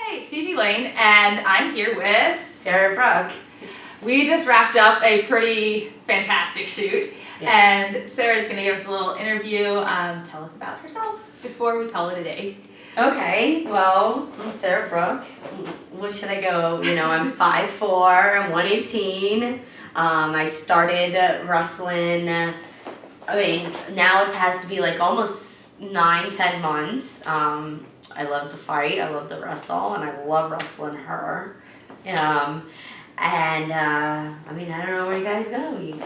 Hi, it's VeVe Lane, and I'm here with Sarah Brooke. We just wrapped up a pretty fantastic shoot, and Sarah's going to give us a little interview, tell us about herself before we call it a day. Okay, well, I'm Sarah Brooke. Where should I go? You know, I'm 5'4", I'm 118. I started wrestling, now it has to be like almost 9-10 months. I love to fight, I love to wrestle, and I love wrestling her. I don't know where you guys go.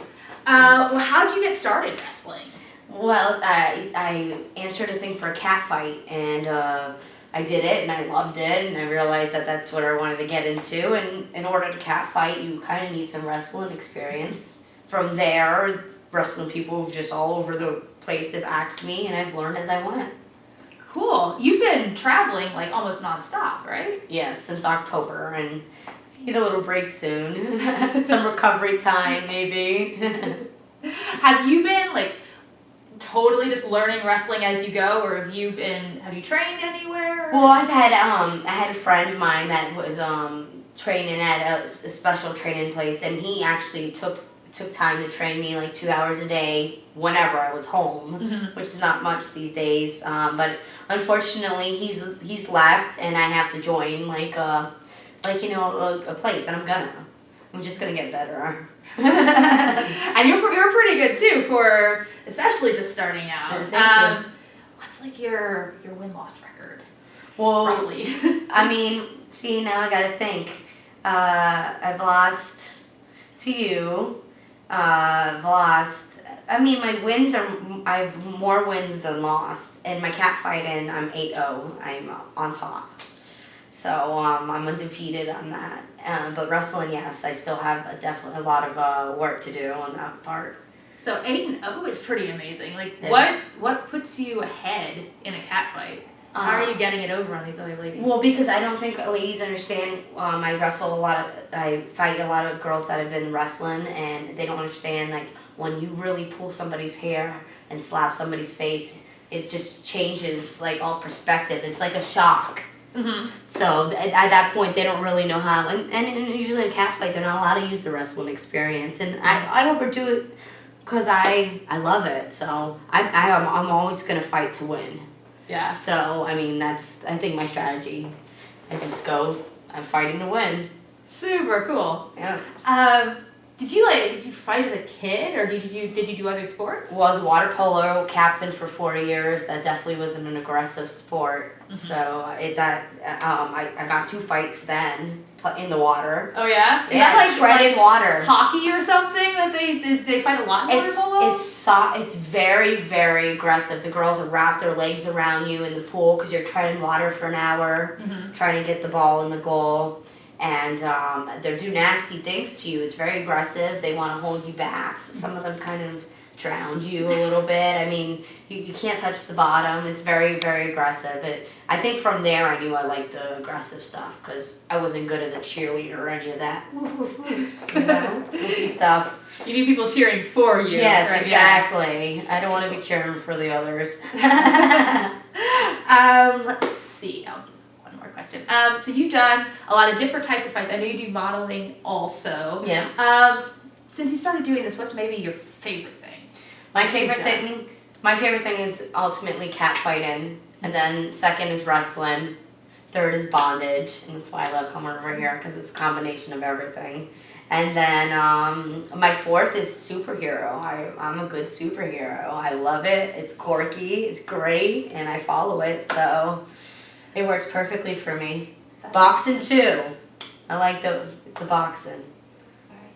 Well, how'd you get started wrestling? Well, I answered a thing for a cat fight, and I did it, and I loved it, and I realized that that's what I wanted to get into. And in order to cat fight, you kind of need some wrestling experience. From there, wrestling people just all over the place have asked me, and I've learned as I went. Cool. You've been traveling like almost nonstop, right? Yeah, since October, and I need a little break soon. Some recovery time, maybe. Have you been like totally just learning wrestling as you go, or have you trained anywhere? Well, I had a friend of mine that was training at a special training place, and he actually took time to train me like 2 hours a day whenever I was home, which is not much these days. But unfortunately, he's left, and I have to join a place, and I'm just gonna get better. And you're pretty good too for especially just starting out. Thank you. What's like your win-loss record? Well, roughly. See, now I gotta think. I've lost to you. My wins I have more wins than lost. In my cat fighting, I'm 8-0. I'm on top. So I'm undefeated on that. But wrestling, yes, I still have definitely a lot of work to do on that part. So 8-0 is pretty amazing. Like, Yeah. what puts you ahead in a cat fight? How are you getting it over on these other ladies? Well, because I don't think ladies understand. I fight a lot of girls that have been wrestling, and they don't understand, like, when you really pull somebody's hair and slap somebody's face, it just changes, like, all perspective. It's like a shock. So at that point, they don't really know how. And usually in a cat fight, they're not allowed to use the wrestling experience. And I overdo it because I love it. So I'm always going to fight to win. Yeah. So, that's, I think, my strategy. I just go, I'm fighting to win. Super cool. Yeah. Did you fight as a kid, or did you do other sports? Well, I was a water polo captain for 4 years. That definitely wasn't an aggressive sport. So I got 2 fights then in the water. Oh yeah? Is Yeah, that like shredding water. Hockey or something that they fight a lot in water polo? It's very, very aggressive. The girls will wrap their legs around you in the pool because you're treading water for an hour, trying to get the ball in the goal. And they do nasty things to you. It's very aggressive. They want to hold you back. So some of them kind of drown you a little bit. You can't touch the bottom. It's very, very aggressive. I think from there I knew I liked the aggressive stuff because I wasn't good as a cheerleader or any of that. Goofy stuff. You need people cheering for you. Yes, right? Exactly. Yeah. I don't want to be cheering for the others. Let's see. I'll give one more question. So you've done a lot of different types of fights. I know you do modeling also. Yeah. Since you started doing this, what's maybe your favorite thing? My favorite thing is ultimately cat fighting, and then second is wrestling, third is bondage, and that's why I love coming over here because it's a combination of everything. And then my fourth is superhero. I'm a good superhero. I love it. It's quirky, it's great, and I follow it, so it works perfectly for me. Boxing too. I like the boxing.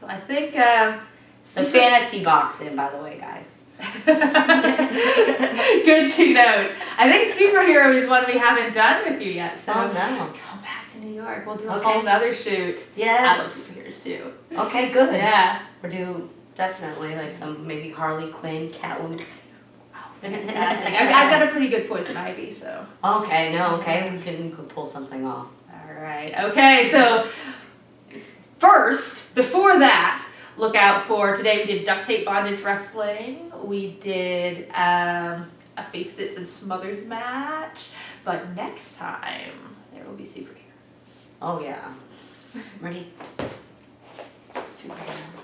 I think the fantasy boxing, by the way, guys. Good to note. I think superhero is one we haven't done with you yet. So no. Come back to New York. We'll do a whole nother shoot. Yes. I love superheroes too. Okay, good. Yeah. We'll do definitely like some maybe Harley Quinn, Catwoman. Oh, fantastic. I've got a pretty good Poison Ivy, so. Okay, we can pull something off. All right. Okay, so first, before that, look out for, today we did duct tape bondage wrestling. We did a face sits and smothers match. But next time, there will be superheroes. Oh yeah. Ready? Superheroes.